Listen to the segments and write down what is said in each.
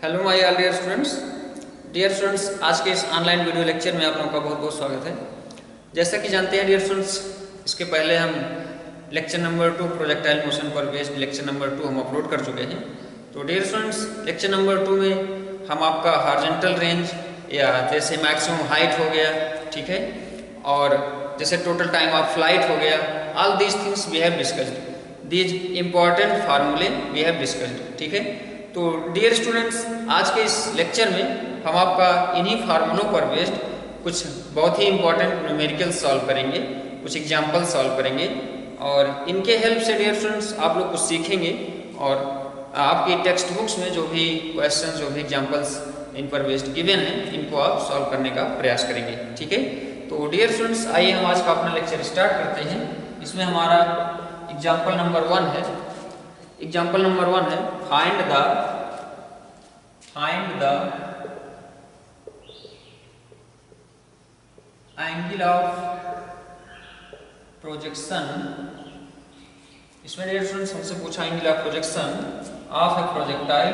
Hello my all dear students, आज के इस ऑनलाइन वीडियो लेक्चर में आप लोगों का बहुत बहुत स्वागत है। जैसा कि जानते हैं डियर स्टूडेंट्स, इसके पहले हम लेक्चर नंबर 2 प्रोजेक्टाइल मोशन पर बेस्ड लेक्चर नंबर 2 हम अपलोड कर चुके हैं। तो डियर स्टूडेंट्स, लेक्चर नंबर 2 में हम आपका हॉरिजॉन्टल रेंज या जैसे मैक्सिमम हाइट हो गया, ठीक है, और जैसे टोटल टाइम ऑफ फ्लाइट हो गया, all these things we have discussed, these important फार्मूले वी हैव डिस्कस्ड, ठीक है। तो डियर स्टूडेंट्स, आज के इस लेक्चर में हम आपका इन्हीं फार्मूलों पर बेस्ड कुछ बहुत ही इंपॉर्टेंट न्यूमेरिकल सॉल्व करेंगे, कुछ एग्जाम्पल सॉल्व करेंगे और इनके हेल्प से डियर स्टूडेंट्स आप लोग कुछ सीखेंगे और आपकी टेक्स्ट बुक्स में जो भी क्वेश्चन, जो भी एग्जाम्पल्स इन पर बेस्ड गिवन है, इनको आप सॉल्व करने का प्रयास करेंगे, ठीक है। तो डियर स्टूडेंट्स, आइए हम आज का अपना लेक्चर स्टार्ट करते हैं। इसमें हमारा एग्जाम्पल नंबर 1 है। एग्जाम्पल नंबर 1 है find the angle of projection. इसमें डियर स्टूडेंट्स हमसे पूछा angle of projection of a projectile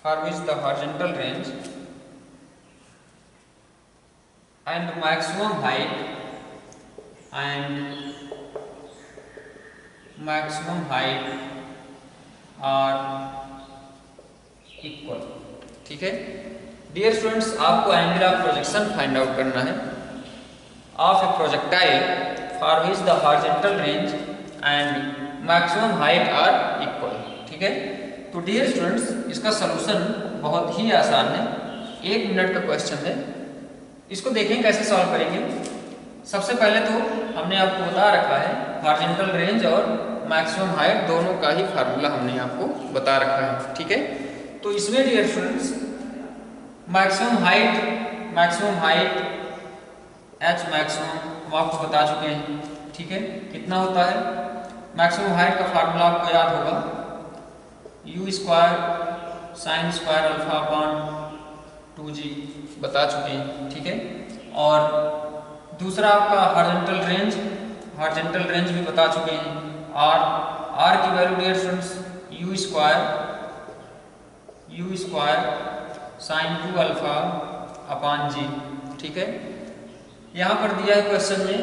for which the horizontal range and maximum height are equal, ठीक है। डियर स्टूडेंट्स, आपको angle of projection find out करना है of a projectile for which the horizontal range and maximum height are equal, ठीक है। तो dear students, इसका solution बहुत ही आसान है, 1 मिनट का क्वेश्चन है। इसको देखें कैसे सॉल्व करेंगे। सबसे पहले तो हमने आपको बता रखा है हॉरिजॉन्टल रेंज और मैक्सिमम हाइट दोनों का ही फार्मूला हमने आपको बता रखा है, ठीक है। तो इसमें dear students maximum height H maximum हम आपको बता चुके हैं, ठीक है। कितना होता है मैक्सिमम हाइट का फार्मूला आपको याद होगा, u² sin square alpha upon 2g बता चुके हैं, ठीक है। और दूसरा आपका हॉरिजॉन्टल रेंज भी बता चुके हैं, r की value dear students u² sin 2 alpha upon g, ठीक है। यहाँ पर दिया है क्वेश्चन में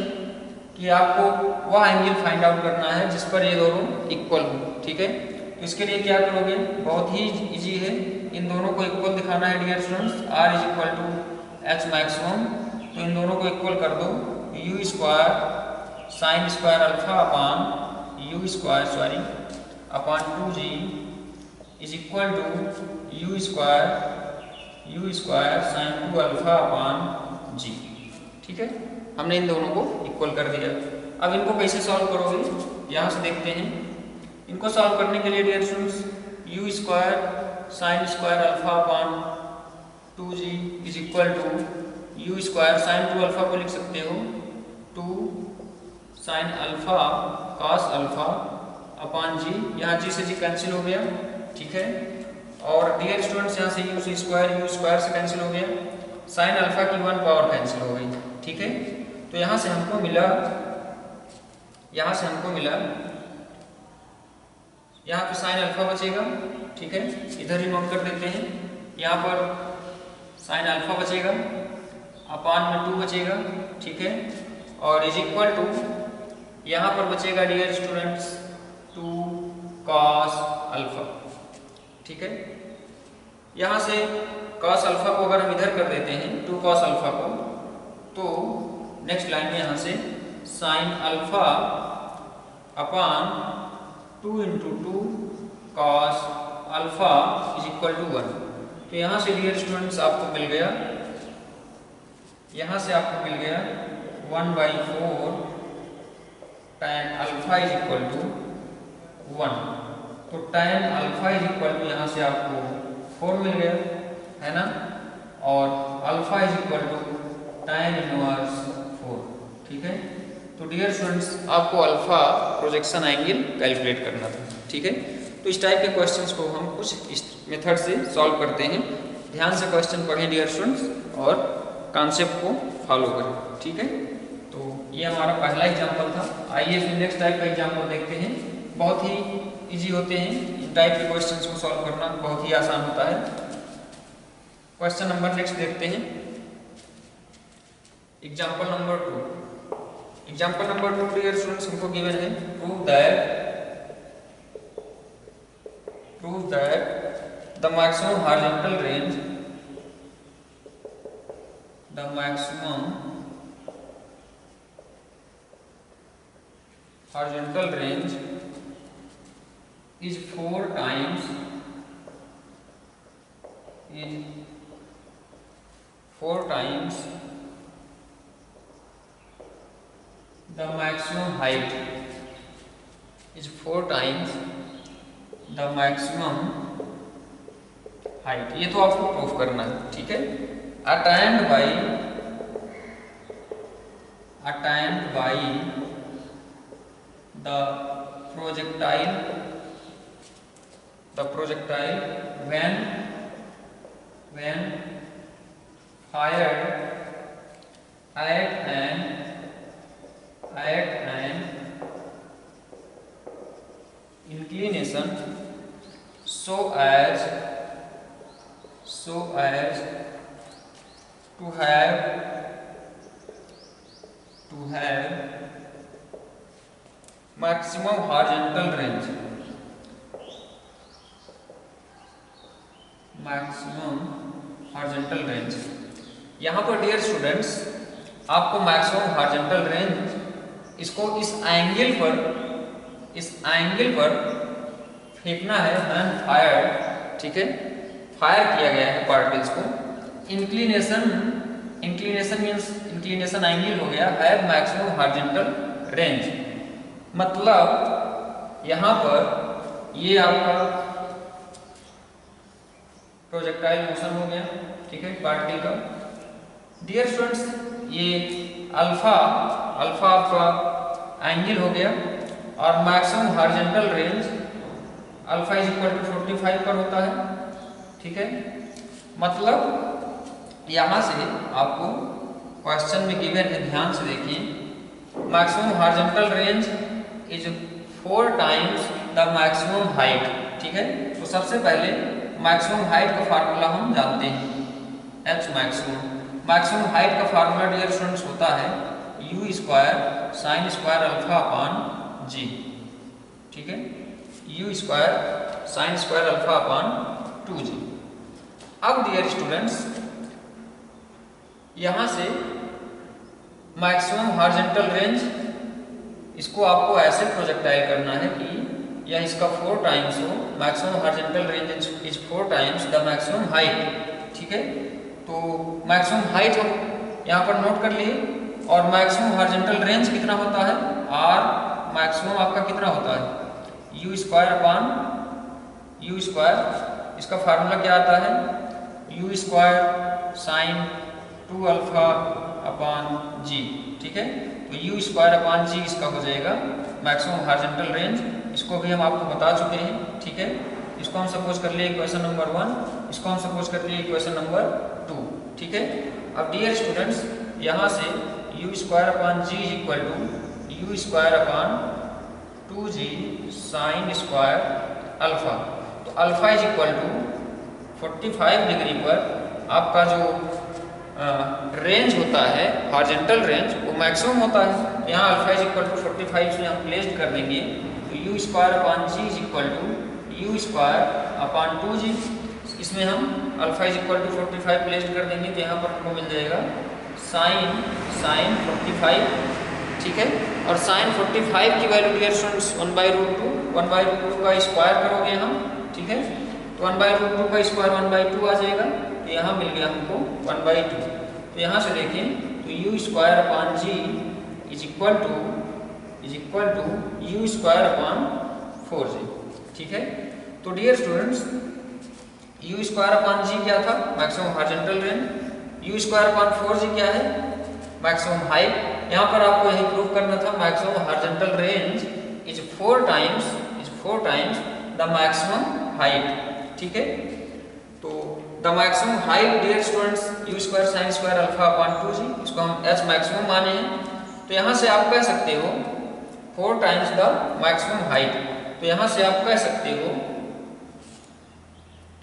कि आपको वह एंगल फाइंड आउट करना है जिस पर ये दोनों इक्वल हो, ठीक है। तो इसके लिए क्या करोगे, बहुत ही इजी है, इन दोनों को इक्वल दिखाना है dear students. r is equal to H maximum, तो इन दोनों को इक्वल कर दो, u² sin square alpha upon 2g is equal to u² sin 2 alpha upon g, ठीक है। हमने इन दोनों को इक्वल कर दिया। अब इनको कैसे सॉल्व करोगे, यहाँ से देखते हैं। इनको सॉल्व करने के लिए dear students u² sin square alpha upon 2g is equal to u² sin 2 alpha को लिख सकते हो 2 sin alpha cos alpha upon g, यहाँ g से g कैंसिल हो गया, ठीक है। और डियर स्टूडेंट्स, यहाँ से u से कैंसिल हो गया, साइन अल्फा की 1 पावर कैंसिल हो गई, ठीक है। तो यहाँ से हमको मिला यहाँ पे साइन अल्फा बचेगा, ठीक है। इधर ही नोट कर देते हैं, यहाँ पर साइन अल्फा बचेगा, अपॉन में 2 बचेगा, ठीक है। और इज इक्वल टू यहाँ पर बचेगा डियर स्टूडेंट्स 2 cos अल्फा, ठीक है। यहाँ से cos अल्फा को अगर हम इधर कर देते हैं 2 cos अल्फा को, तो नेक्स्ट लाइन में यहाँ से sine alpha upon 2 × 2 cos alpha is equal to 1। तो यहाँ से डियर स्टूडेंट्स आपको मिल गया 1/4 tan alpha is equal to 1। तो tan alpha is equal to यहाँ से आपको 4 मिल गया, है ना। और alpha is equal to tan inverse 4, ठीक है। तो डियर स्टूडेंट्स आपको अल्फा प्रोजेक्शन एंगल कैलकुलेट करना था, ठीक है। तो इस टाइप के क्वेश्चंस को हम कुछ इस मेथड से सॉल्व करते हैं। ध्यान से क्वेश्चन पढ़ें डियर स्टूडेंट्स और कॉन्सेप्ट को फॉलो करें, ठीक है। तो ये हमारा पहला एग्जाम्पल था। आइए फिर नेक्स्ट टाइप का एग्जाम्पल देखते हैं। बहुत ही ईजी होते हैं इन टाइप के क्वेश्चंस को सॉल्व करना, बहुत ही आसान होता है। क्वेश्चन नंबर नेक्स्ट देखते हैं। Example number 2। Example number 2 dear students हमको गिवन है prove that the maximum horizontal range is 4 times the maximum height, is 4 times the maximum height। ये तो आपको प्रूफ करना है, ठीक है। Attend by the projectile when fired at an inclination so as to have maximum horizontal range, यहाँ पर dear students आपको मैक्सिमम हॉरिजॉन्टल रेंज इसको इस एंगल पर फेंकना है व्हेन फायर, ठीक है। फायर किया गया है पार्टिकल्स को। इंक्लिनेशन मींस इंक्लिनेशन एंगल हो गया है मैक्सिमम हॉरिजॉन्टल रेंज। मतलब यहाँ पर ये आपका प्रोजेक्टाइल मोशन हो गया, ठीक है, पार्टिकल का। डियर स्टूडेंट्स ये अल्फा आपका एंगल हो गया और maximum horizontal range alpha is equal to 45 पर होता है, ठीक है। मतलब यहाँ से आपको क्वेश्चन में गिवन है, ध्यान से देखिए, maximum horizontal range is 4 times the maximum height, ठीक है। तो सबसे पहले मैक्सिमम हाइट का फार्मूला हम जानते हैं, एच मैक्सिमम हाइट का फार्मूला डियर स्टूडेंट्स होता है u square sine square alpha upon g, ठीक है। u square sine square alpha upon 2g। अब डियर स्टूडेंट्स यहाँ से मैक्सिमम हॉरिजॉन्टल रेंज इसको आपको ऐसे प्रोजेक्टाइल करना है कि या इसका 4 टाइम्स हो। Maximum horizontal range is 4 times the maximum height, ठीक है। तो मैक्सिमम हाइट हम यहाँ पर नोट कर लिए और मैक्सिमम हॉरिजॉन्टल रेंज कितना होता है, आर मैक्सिमम आपका कितना होता है u स्क्वायर अपॉन इसका फार्मूला क्या आता है u square sine 2 alpha upon g, ठीक है। तो u स्क्वायर अपॉन जी इसका हो जाएगा मैक्सिमम हॉरिजॉन्टल रेंज। इसको भी हम आपको बता चुके हैं, ठीक है। इसको हम सपोज कर लिए इक्वेशन नंबर 1, इसको हम सपोज कर लिए इक्वेशन नंबर 2, ठीक है। अब डियर स्टूडेंट्स यहाँ से u square upon g is equal to u square upon 2g sine square alpha. तो alpha is equal to 45 degree पर आपका जो रेंज होता है हॉरिजॉन्टल रेंज वो मैक्सिमम होता है। यहाँ अल्फा इज इक्वल टू 45 से हम प्लेस्ड कर देंगे तो u square upon g is equal to u square upon 2g। इसमें हम alpha is equal to 45 placed कर देंगे तो यहाँ पर हमको मिल जाएगा साइन 45, ठीक है। और साइन 45 की वैल्यू डियर स्टूडेंट्स 1/√2 का स्क्वायर करोगे हम, ठीक है। तो 1/√2 का स्क्वायर 1/2 आ जाएगा, तो यहाँ मिल गया हमको 1/2। तो यहाँ से देखें तो u square upon g is equal to u square upon 4g, ठीक है। तो dear students u square upon g क्या था, maximum horizontal range. u square upon 4g क्या है, मैक्सिमम हाइट। यहाँ पर आपको यही प्रूव करना था, maximum horizontal range is 4 times the maximum height. ठीक है, तो the maximum height dear students u square sine square alpha upon 2g, इसको हम h मैक्सिमम माने हैं। तो यहाँ से आप कह सकते हो 4 टाइम्स द मैक्सिमम हाइट, तो यहाँ से आप कह सकते हो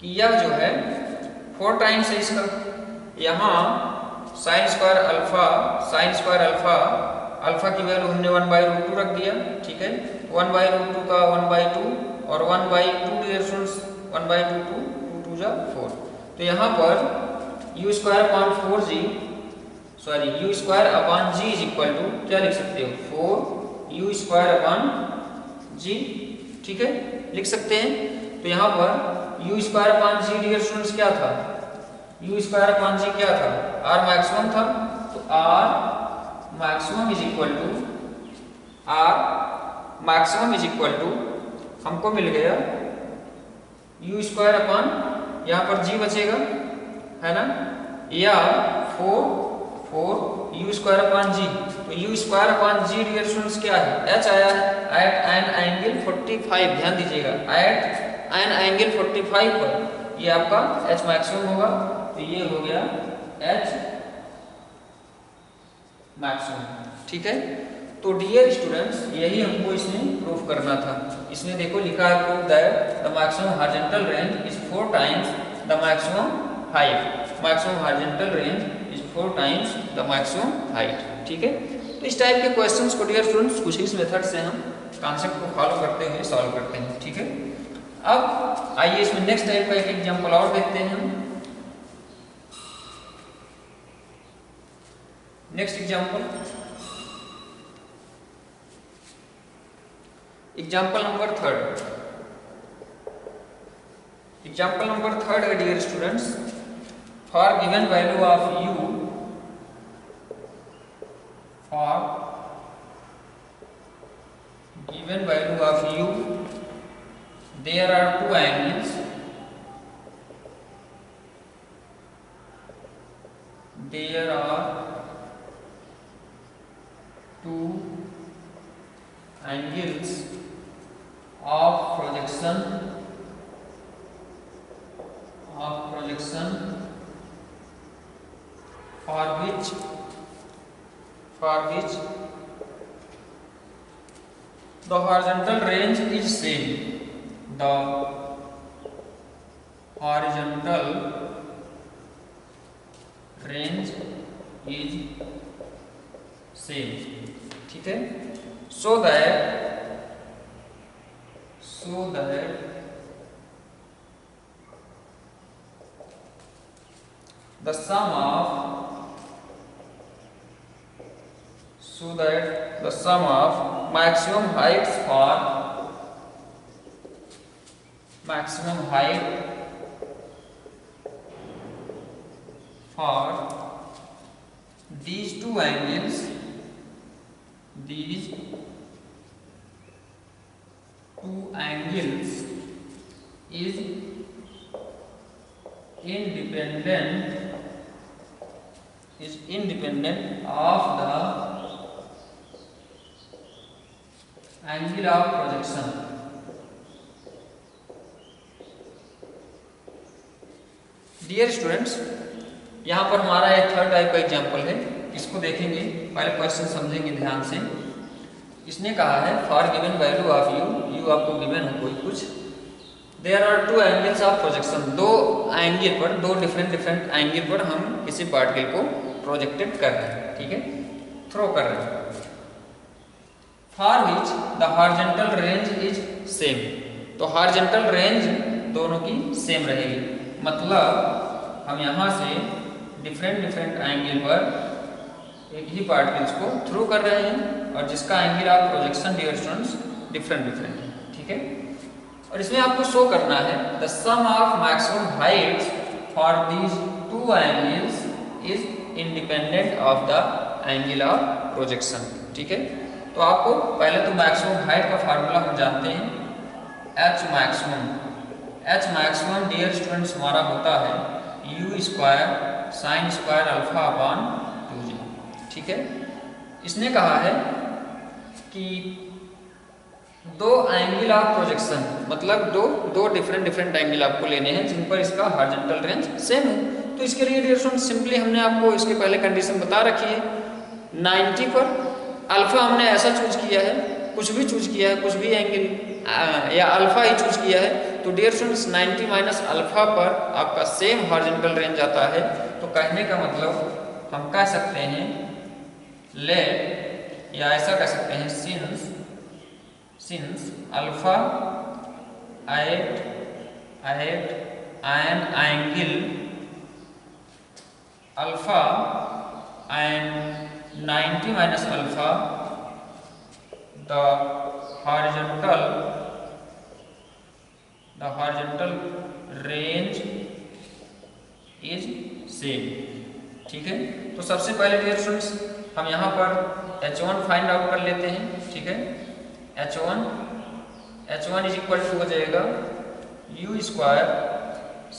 कि यह जो है 4 टाइम्स है इसका। यहाँ साइन स्क्वायर अल्फा अल्फा की वैल्यू हमने 1/√2 रख दिया। ठीक है, 1/√2 का 1/2 और 1/2 डियर स्टूडेंट्स 1/2 2 2 जा 4। तो यहाँ पर u square upon 4g u square upon g is equal to क्या लिख सकते हो 4 u स्क्वायर अपॉन g। ठीक है, लिख सकते हैं। तो यहाँ पर u square upon g dear students क्या था, u स्क्वायर अपॉन g क्या था, r मैक्सिमम था। तो r maximum is equal to हमको मिल गया u स्क्वायर अपॉन यहाँ पर g बचेगा है ना, या 4 u स्क्वायर अपॉन g। तो u square upon g dear students क्या है, h आया है एट एन एंगल 45। ध्यान दीजिएगा, एट एन एंगल 45 पर ये आपका h मैक्सिमम होगा। तो ये हो गया h मैक्सिमम। ठीक है, तो डियर स्टूडेंट्स यही हमको इसमें प्रूफ करना था। इसमें देखो लिखा है proof that the maximum horizontal range is 4 times the maximum height. Maximum horizontal range is 4 times the maximum height. ठीक है, तो इस टाइप के क्वेश्चंस को डियर स्टूडेंट्स कुछ इस मेथड से हम कॉन्सेप्ट को फॉलो करते हुए सॉल्व करते हैं। ठीक है, अब आइए इसमें नेक्स्ट टाइप का एक एग्जांपल और देखते हैं हम। Next example number 3। Example number 3 है dear students, for given value of u, for given value of u there are 2 angles, there are 2 angles of projection for which the horizontal range is same. The horizontal range is same. ठीक है, so that the sum of maximum height for these 2 angles is independent of the angle of projection. Dear students, यहाँ पर हमारा एक third type का example है, इसको देखेंगे। पहले क्वेश्चन समझेंगे ध्यान से। इसने कहा है for given value of u आपको गिवन है कोई कुछ, there are 2 angles of projection, 2 angle पर, 2 डिफरेंट एंगल पर हम किसी पार्टिकल को प्रोजेक्टेड कर रहे हैं। ठीक है, थ्रो कर रहे हैं। For which the horizontal range is same, तो हॉरिजॉन्टल रेंज दोनों की सेम रहेगी। मतलब हम यहाँ से डिफरेंट एंगल पर एक ही पार्टिकल्स को थ्रू कर रहे हैं और जिसका angle of projection dear students different है। ठीक है, और इसमें आपको शो करना है the sum of maximum heights for these 2 angles is independent of the angle of projection. ठीक है, तो आपको पहले तो मैक्सिमम हाइट का फार्मूला हम जानते हैं, h मैक्सिमम डियर स्टूडेंट्स हमारा होता है u square sine square alpha upon 2g। ठीक है, इसने कहा है कि दो एंगल ऑफ प्रोजेक्शन, मतलब दो डिफरेंट एंगल आपको लेने हैं जिन पर इसका हॉरिजॉन्टल रेंज सेम है। तो इसके लिए डियर स्टूडेंट्स सिंपली हमने आपको इसके पहले कंडीशन बता रखी है। 90 पर अल्फा हमने ऐसा चूज किया है, कुछ भी चूज किया है, कुछ भी एंगल या अल्फा ही चूज किया है, तो डियर स्टूडेंट्स 90 माइनस अल्फा पर आपका सेम हॉरिजॉन्टल रेंज आता है। तो कहने का मतलब हम कह सकते हैं लेट, या ऐसा कह सकते हैं since alpha at an angle alpha and 90 minus alpha the horizontal range is same। ठीक है, तो सबसे पहले डियर स्टूडेंट्स हम यहाँ पर H1 फाइंड आउट कर लेते हैं। ठीक है, H1 इज इक्वल टू हो जाएगा u square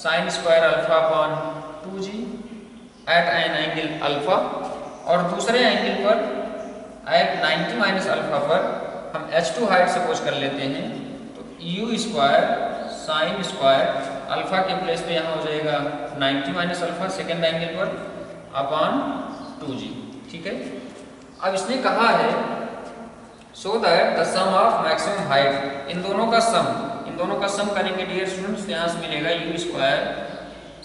sine square alpha upon 2g at an angle alpha, और दूसरे एंगल पर एट 90 माइनस अल्फा पर हम H2 हाइट सपोज कर लेते हैं। तो u square sine square alpha के प्लेस पे यहाँ हो जाएगा 90 माइनस अल्फा सेकेंड एंगल पर अपॉन 2g। ठीक है, अब इसने कहा है so that the sum of maximum height, इन दोनों का सम करेंगे डियर स्टूडेंट्स, यहाँ से मिलेगा u square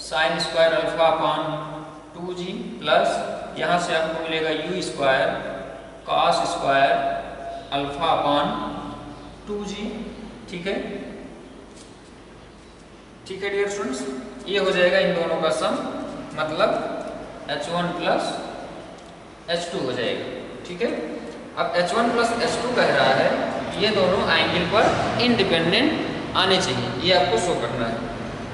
sine square alpha upon 2g plus यहाँ से आपको मिलेगा u square cos square alpha upon 2g। ठीक है डियर स्टूडेंट्स, ये हो जाएगा इन दोनों का सम, मतलब H1 प्लस H2 हो जाएगा। ठीक है, अब H1 प्लस H2 कह रहा है ये दोनों एंगल पर इंडिपेंडेंट आने चाहिए, ये आपको शो करना है।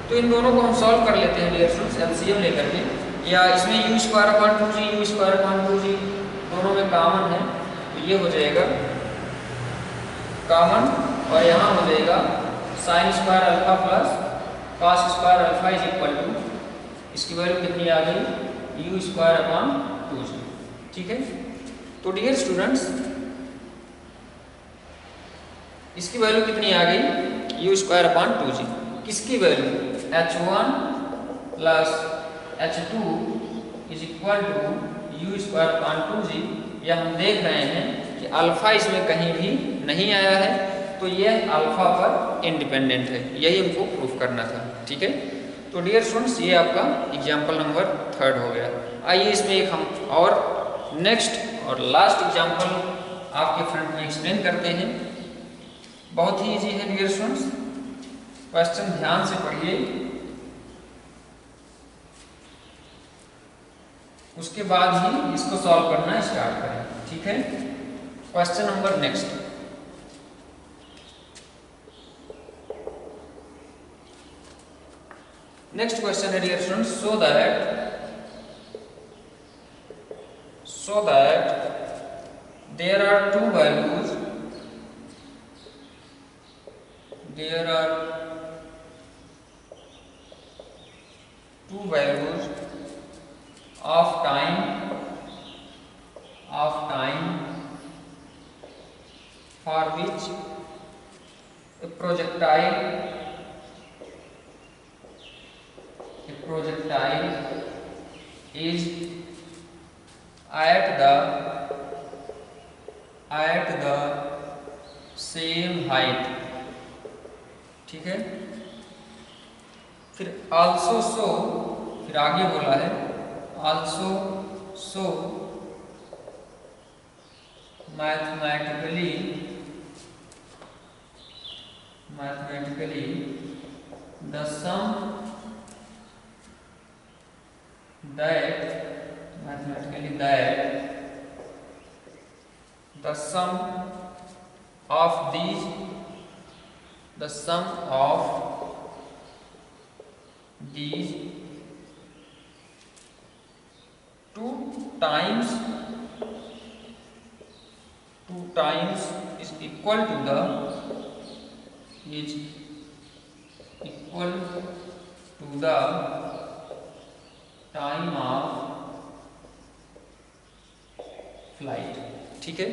तो इन दोनों को हम सॉल्व कर लेते हैं डियर स्टूडेंट्स एलसीएम लेकर के, या इसमें u स्क्वायर अपॉन 2g दोनों में कॉमन है, तो ये हो जाएगा कॉमन, और यहाँ हो जाएगा sine square alpha plus cos square alpha is equal to, इसकी वैल्यू कितनी आ गई u स्क्वायर अपॉन 2g। ठीक है, तो डियर स्टूडेंट्स इसकी वैल्यू कितनी आ गई u स्क्वायर अपॉन 2g, किसकी वैल्यू H1 plus H2 is equal to u square upon 2g। यह हम देख रहे हैं कि अल्फा इसमें कहीं भी नहीं आया है, तो यह अल्फा पर इंडिपेंडेंट है, यही हमको प्रूफ करना था। ठीक है, तो डियर स्टूडेंट्स ये आपका एग्जाम्पल नंबर 3 हो गया। आइए इसमें एक हम और नेक्स्ट और लास्ट एग्जाम्पल आपके फ्रंट में एक्सप्लेन करते हैं। बहुत ही इजी है डियर स्टूडेंट्स, क्वेश्चन ध्यान से पढ़िए, उसके बाद ही इसको सॉल्व करना स्टार्ट करें। ठीक है, क्वेश्चन नंबर नेक्स्ट, क्वेश्चन है dear students, so that there are two values of time for which a projectile is at the same height। ठीक है, फिर also so, फिर आगे बोला है also so mathematically the sum that the sum of these two times is equal to the time of flight। ठीक है।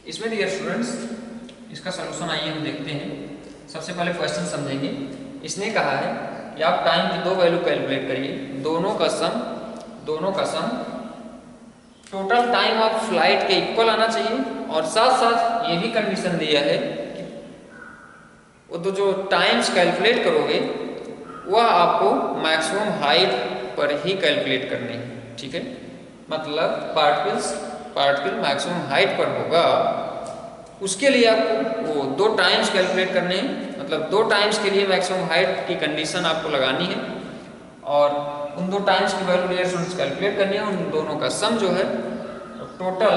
इसमें डियर स्टूडेंट्स इसका सलूशन आइए हम देखते हैं। सबसे पहले क्वेश्चन समझेंगे। इसने कहा है कि आप टाइम की दो वैल्यू कैलकुलेट करिए, दोनों का sum total time of flight के इक्वल आना चाहिए, और साथ साथ ये भी कंडीशन दिया है कि वो तो जो टाइम्स कैलकुलेट करोगे वह आपको मैक्सिमम हाइट पर ही कैलकुलेट करनी है। ठीक है, मतलब पार्टिकल मैक्सिमम हाइट पर होगा, उसके लिए आपको वो दो टाइम्स कैलकुलेट करने हैं। मतलब दो टाइम्स के लिए मैक्सिमम हाइट की कंडीशन आपको लगानी है, और उन दो टाइम्स की वैल्यू डियर स्टूडेंट्स कैलकुलेट करनी है। उन दोनों का सम जो है टोटल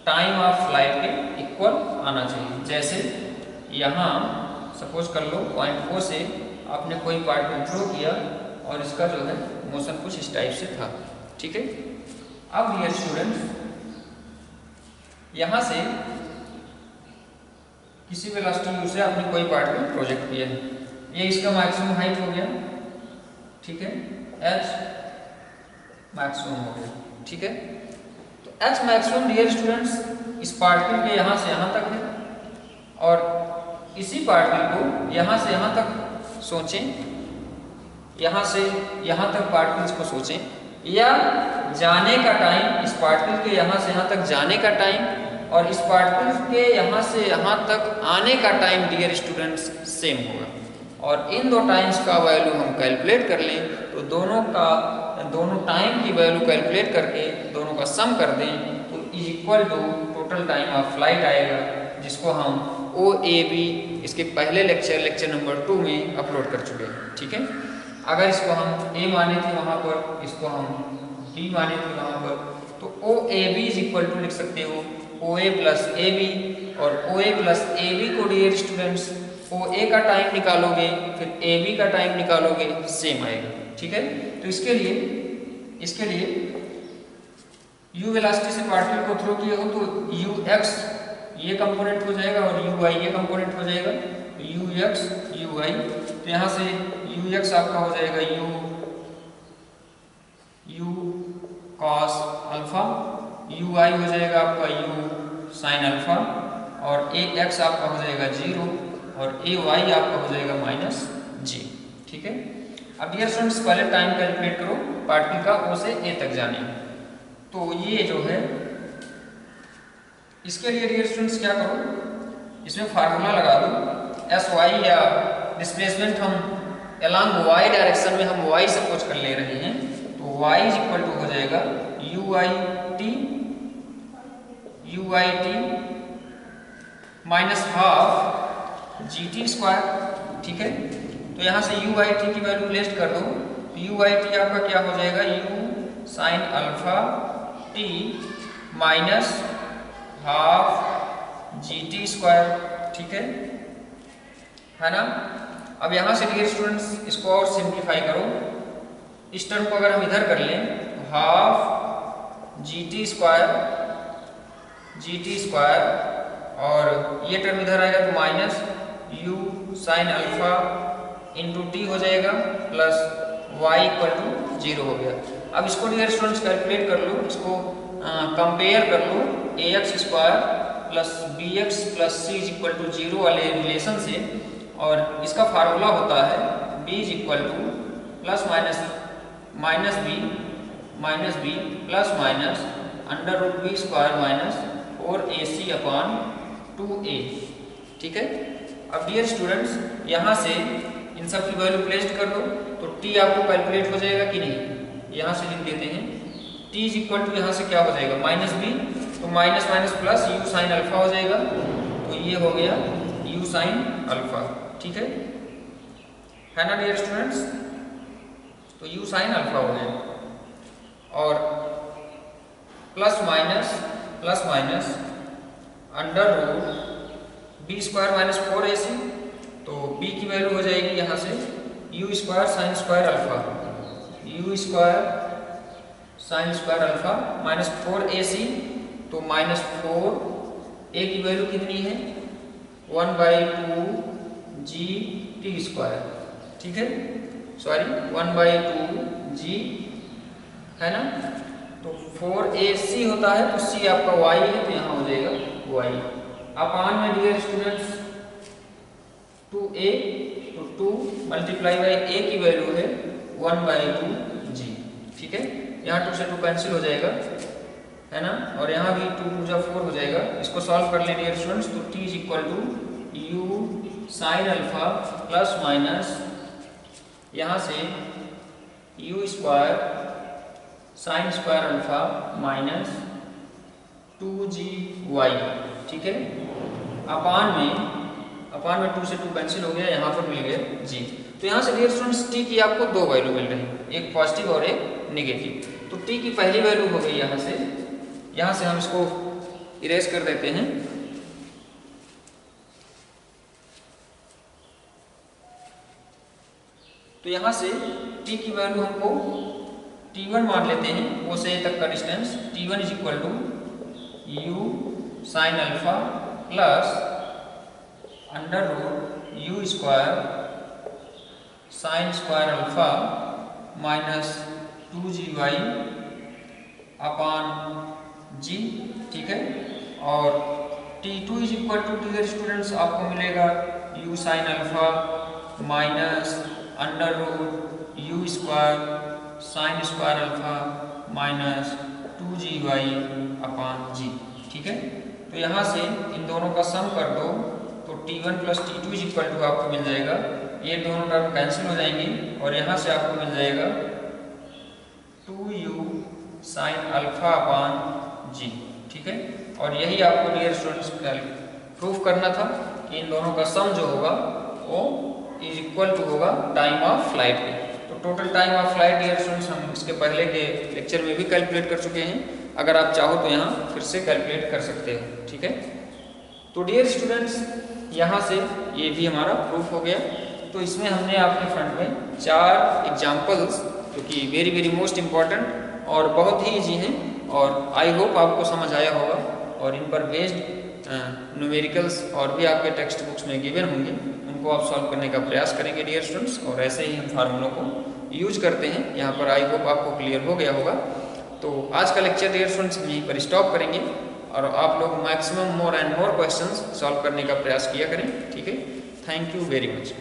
टाइम ऑफ फ्लाइट के इक्वल आना चाहिए। जैसे यहाँ सपोज कर लो पॉइंट 4 से आपने कोई पार्टिकल थ्रो किया और इसका जो है मोशन कुछ इस टाइप से था। ठीक है, अब डियर स्टूडेंट्स यहाँ से किसी वेलोसिटी u से आपने कोई पार्टिकल प्रोजेक्ट किया है, ये इसका मैक्सिमम हाइट हो गया। ठीक है, h मैक्सिमम हो गया। ठीक है, तो h मैक्सिमम डियर स्टूडेंट्स इस पार्टिकल के यहाँ से यहाँ तक है, और इसी पार्टिकल को यहाँ से यहाँ तक सोचें, यहाँ से यहाँ तक पार्टिकल्स को सोचें, या जाने का टाइम, इस पार्टिकल के यहाँ से यहाँ तक जाने का टाइम और इस पार्टिकल के यहाँ से यहाँ तक आने का टाइम डियर स्टूडेंट्स सेम होगा, और इन दो टाइम्स का वैल्यू हम कैलकुलेट कर लें तो दोनों टाइम की वैल्यू कैलकुलेट करके दोनों का सम कर दें तो is equal to total time of flight आएगा, जिसको हम OAB इसके पहले लेक्चर नंबर 2 में अपलोड कर चुके हैं। ठीक है, अगर इसको हम A माने थे वहाँ पर, इसको हम D माने थे वहाँ पर, तो OAB इज इक्वल टू लिख सकते हो OA प्लस AB, और OA प्लस AB को डियर स्टूडेंट्स OA का टाइम निकालोगे फिर AB का टाइम निकालोगे, सेम आएगा। ठीक है, तो इसके लिए u वेलोसिटी से पार्टिकल को थ्रो किए हो तो ux ये कंपोनेंट हो जाएगा और uy ये कंपोनेंट हो जाएगा, ux uy। तो यहाँ से ux आपका हो जाएगा u cos अल्फा, uy हो जाएगा आपका u sin अल्फा, और ax आपका हो जाएगा 0 और ay आपका हो जाएगा -g। ठीक है, अब डियर स्टूडेंट्स पहले टाइम कैलकुलेट करो पार्टिकल का O से A तक जाने। तो ये जो है इसके लिए डियर स्टूडेंट्स क्या करो, इसमें फार्मूला लगा दो Sy, या डिस्प्लेसमेंट हम अलोंग y डायरेक्शन में हम y सपोज कर ले रहे हैं, तो y इज इक्वल टू हो जाएगा UIT minus half GT square. ठीक है, तो यहाँ से UIT की वैल्यू प्लेस कर दो, तो UIT आपका क्या हो जाएगा U sin alpha t minus half GT square. ठीक है ना। अब यहाँ से डियर स्टूडेंट्स इसको और सिंप्लीफाई करो, इस टर्म को अगर हम इधर कर लें तो हाफ GT स्क्वायर और ये टर्म इधर आएगा तो minus U sin alpha into T हो जाएगा प्लस y इक्वल टू 0 हो गया। अब इसको डियर स्टूडेंट्स कैलकुलेट कर लो, इसको कंपेयर कर लो ax square plus bx plus c is equal to 0 वाले रिलेशन से, और इसका फार्मूला होता है b is equal to plus minus b plus minus under root b square minus 4ac upon 2a। ठीक है, अब डियर स्टूडेंट्स यहाँ से इन सब की वैल्यू प्लेस कर दो तो t आपको कैलकुलेट हो जाएगा कि नहीं, यहाँ से लिख देते हैं t इज इक्वल टू यहाँ से क्या हो जाएगा माइनस b, तो minus plus u sin alpha हो जाएगा, तो ये हो गया u sin अल्फा। ठीक है ना डियर स्टूडेंट्स, तो u sin अल्फा हो गया, और plus minus under root b square minus 4ac, तो b की वैल्यू हो जाएगी यहाँ से u square sine square alpha minus 4ac, तो माइनस 4a की वैल्यू कितनी है 1/2 GT स्क्वायर। ठीक है, सॉरी 1/2 G है ना, तो 4ac होता है तो c आपका y है, तो यहाँ हो जाएगा y अपान में डियर स्टूडेंट्स 2a, तो 2 मल्टीप्लाई बाई a की वैल्यू है 1/2g। ठीक है, यहाँ 2 से 2 कैंसिल हो जाएगा, है ना, और यहाँ भी 2 2 जा 4 हो जाएगा। इसको सॉल्व कर लें डियर स्टूडेंट्स, तो t is equal to u sine alpha plus minus यहाँ से u square sine square alpha minus 2gy। ठीक है, अपान में 2 से 2 कैंसिल हो गया, यहाँ पर मिल गया g। तो यहाँ से डियर स्टूडेंट्स t की आपको दो वैल्यू मिल रही है, एक पॉजिटिव और एक नेगेटिव। तो t की पहली वैल्यू हो गई यहाँ से हम इसको इरेज कर देते हैं। तो यहाँ से t की वैल्यू हमको t1 मान लेते हैं, वो से a तक का distance. t1 is equal to u sine alpha plus under root u square sine square alpha minus 2gy upon g। ठीक है, और t2 is equal to dear students आपको मिलेगा u sine alpha minus under root u square sine square alpha minus 2gy upon g। ठीक है, तो यहाँ से इन दोनों का सम कर दो तो t1 plus t2 is equal to आपको मिल जाएगा, ये दोनों टर्म कैंसिल हो जाएंगे और यहाँ से आपको मिल जाएगा 2u साइन अल्फा अपान g। ठीक है, और यही आपको डियर स्टूडेंट्स प्रूफ करना था कि इन दोनों का सम जो होगा वो इज इक्वल टू होगा टाइम ऑफ फ्लाइट के। तो total time of flight dear students हम इसके पहले के लेक्चर में भी कैलकुलेट कर चुके हैं, अगर आप चाहो तो यहाँ फिर से कैलकुलेट कर सकते हो। ठीक है, तो डियर स्टूडेंट्स यहाँ से ये भी हमारा प्रूफ हो गया। तो इसमें हमने आपके फ्रंट में 4 एग्जाम्पल्स जो कि वेरी वेरी मोस्ट इम्पॉर्टेंट और बहुत ही ईजी हैं, और आई होप आपको समझ आया होगा, और इन पर बेस्ड न्यूमेरिकल्स और भी आपके टेक्स्ट बुक्स में गिवन होंगे, उनको आप सॉल्व करने का प्रयास करेंगे डियर स्टूडेंट्स। और ऐसे ही हम फार्मूलों को यूज करते हैं, यहाँ पर आई होप आपको क्लियर हो गया होगा। तो आज का लेक्चर डियर स्टूडेंट्स हम यहीं पर स्टॉप करेंगे, और आप लोग maximum more and more questions solve करने का प्रयास किया करें। ठीक है, थैंक यू वेरी मच।